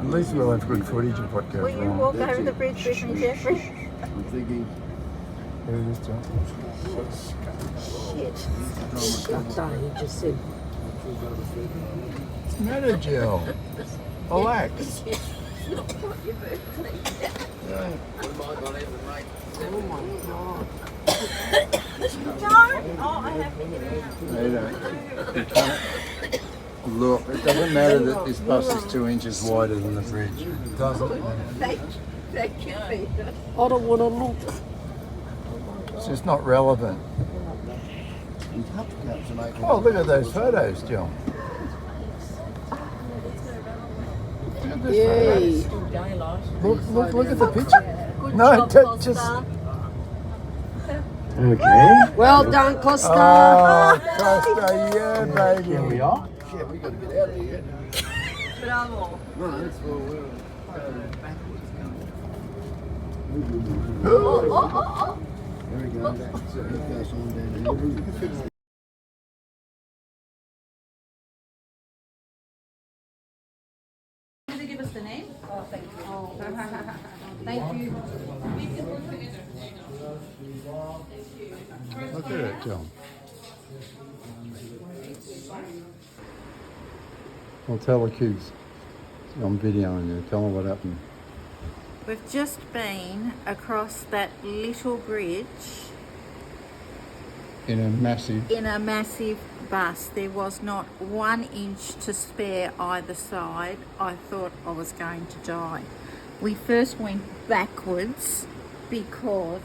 At least we'll have good footage of what goes Will you wrong. walk over the bridge with me, Jeffrey? I'm thinking. Here it is, John. Shit. You just said. What's the matter, Jill? Relax. It's not what your birthday. Oh my God. Don't! Oh, I have to get out. You can't. Look, it doesn't matter that this bus is 2 inches wider than the bridge. It doesn't matter. Thank you, Peter. I don't want to look. It's just not relevant. Oh, look at those photos, Jill. Look at this Yay. photo. Look at the picture. Good No, job, just. Costa. Okay. Well done, Costa. Oh, Costa, yeah, baby. Here we are. Shit, we got to get out of here. Bravo. No, that's where we're backwards going. Oh. There we go. So he goes on down here. Did they give us the name? Oh, thank you. Thank you. Look at it, Jill. Well, tell the kids. On video and you tell them what happened. We've just been across that little bridge In a massive. in a massive bus. There was not 1 inch to spare either side. I thought I was going to die. We first went backwards because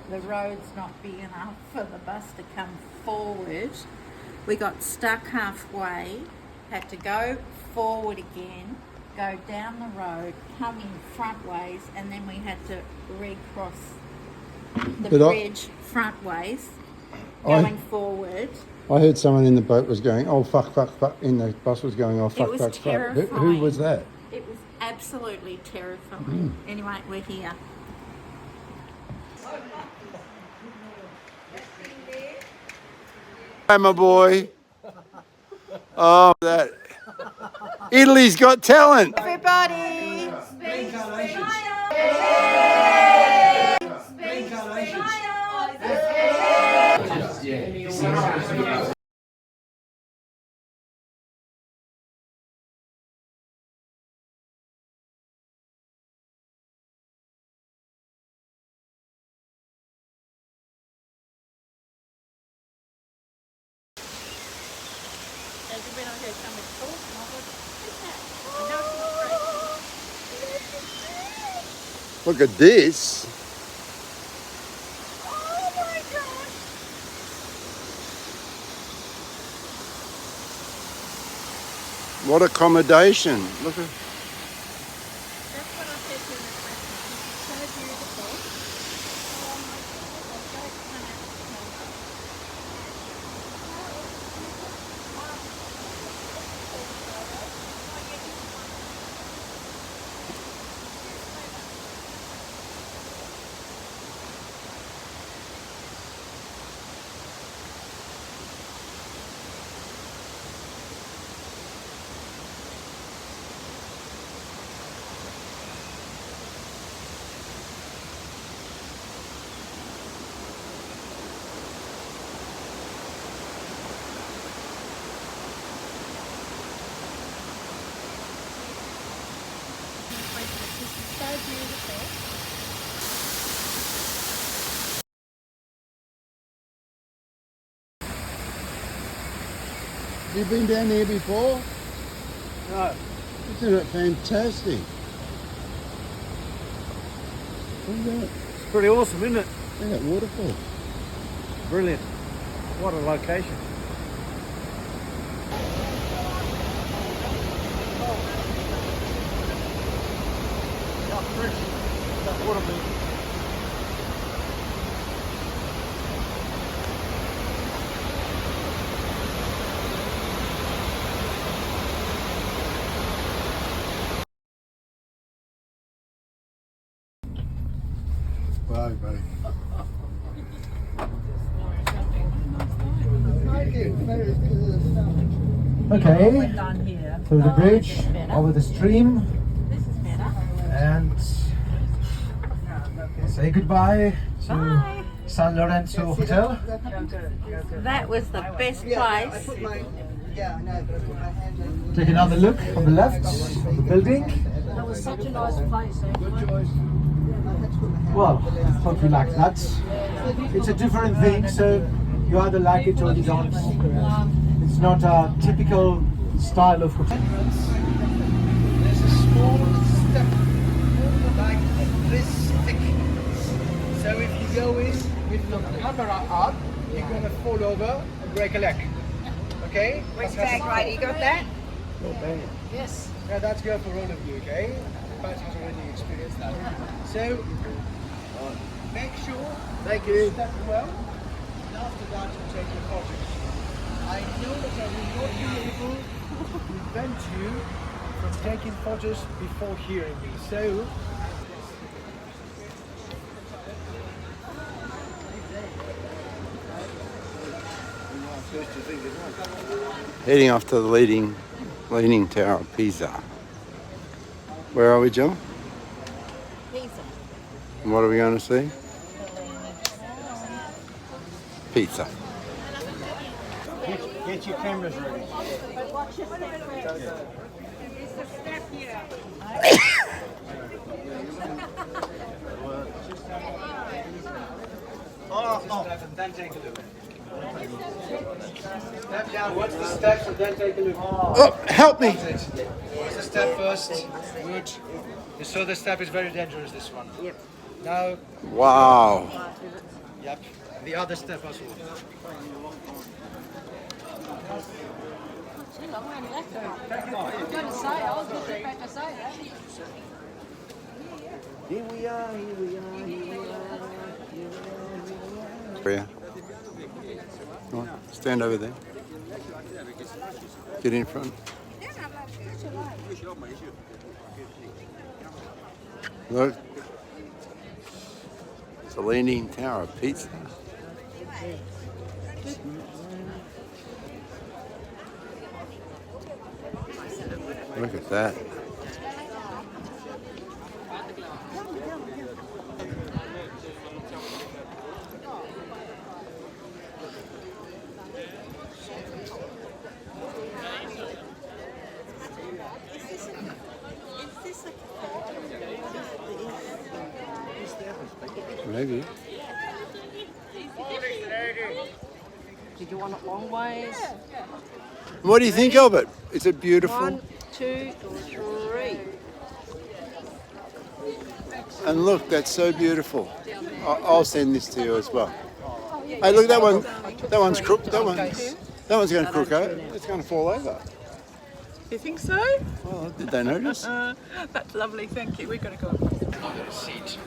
the road's not big enough for the bus to come forward. We got stuck halfway, had to go forward again, go down the road, come in front ways, and then we had to recross the bridge front ways, going forward. I heard someone in the boat was going, oh, fuck, in the bus was going, oh, fuck, It was fuck. Who terrifying. was that? It was absolutely terrifying. Anyway, we're here. Hi, my boy. Oh, that. Italy's Got Talent. Everybody! Has you been on here coming before? And I was like, what's that? I know it's not great. Look at this. Oh my gosh! What accommodation. Look at. That's what I said to the restaurant. It's so beautiful. Oh my God, I've got to come out and smell it. So beautiful. Have you been down there before? No. Isn't it fantastic? Look at that. It's pretty awesome, isn't it? Look at that waterfall. Brilliant. What a location. How fresh that water be. Bye, buddy. Okay. We're done here. through the bridge, over the stream, This is better. and say goodbye to Bye. San Lorenzo Hotel. That was the best place. Take another look on the left of the building. That was such a nice place. Well, hope you like that. It's a different thing, so you either like it or you don't. It's not a typical style of hotel. There's a small step like this thick. So if you go in with the camera up, you're gonna fall over and break a leg. Okay? Which bag right? You got that? Yes. Yeah, that's good for all of you, okay? Pat has already experienced that. So, make sure you step well, and after that you take your photos. I know that I will not be able to prevent you from taking photos before hearing me. So, Heading off to the Leaning Tower of Pisa. Where are we, Jill? Pizza. And what are we going to see? Pizza. get your cameras ready. Then take a look. Step down, watch the steps, and then take a look. Oh, help me! That's it. Watch the step first. Good. You saw the step is very dangerous, this one. Yep. Now, Wow. yep. The other step as well. Here we are, here we are, here we are. Maria. Come on, stand over there. Get in front. Look. It's a Leaning Tower of Pisa. Look at that. Maybe. Did you want it long ways? What do you think of it? Is it beautiful? 1, 2, 3. And look, that's so beautiful. I'll send this to you as well. Hey, look, that one's crooked. That one's going to crook out. It's going to fall over. You think so? Well, did they notice? That's lovely, thank you. We're going to go. Another receipt.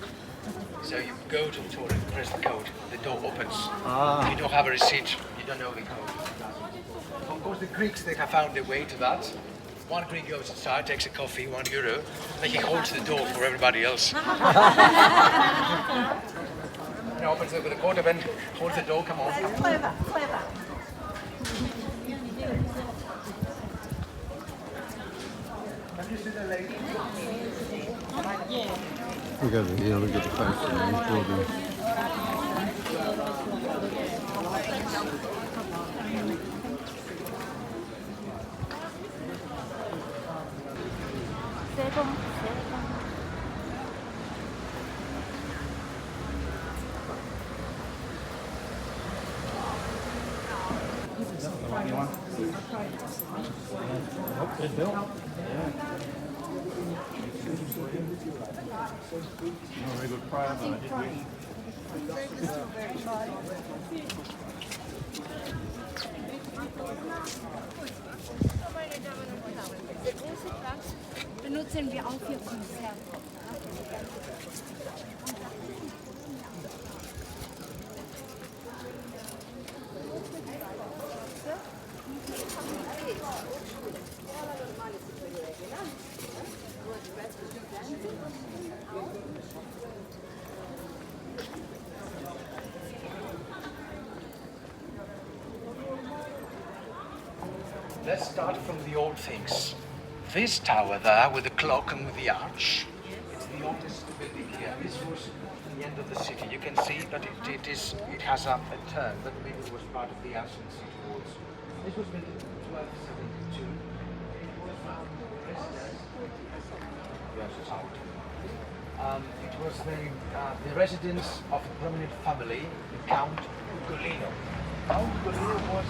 So you go to the toilet, press the code, the door opens. If you don't have a receipt, you don't know the code. Of course, the Greeks, they have found their way to that. One Greek goes inside, takes a coffee, €1, and then he holds the door for everybody else. And opens it with a quarter, then holds the door, come on. Clever, clever. Have you seen the lady? Look over here, look at the face of these buildings. Der große Platz benutzen wir auch für Konzerte. Let's start from the old things. this tower there with the clock and with the arch, it's the oldest building here. This was the end of the city. You can see that it has a turn, but maybe it was part of the ancient city walls. This was built in 1272. It was it was the residence of a prominent family, Count Ugolino. Count Ugolino was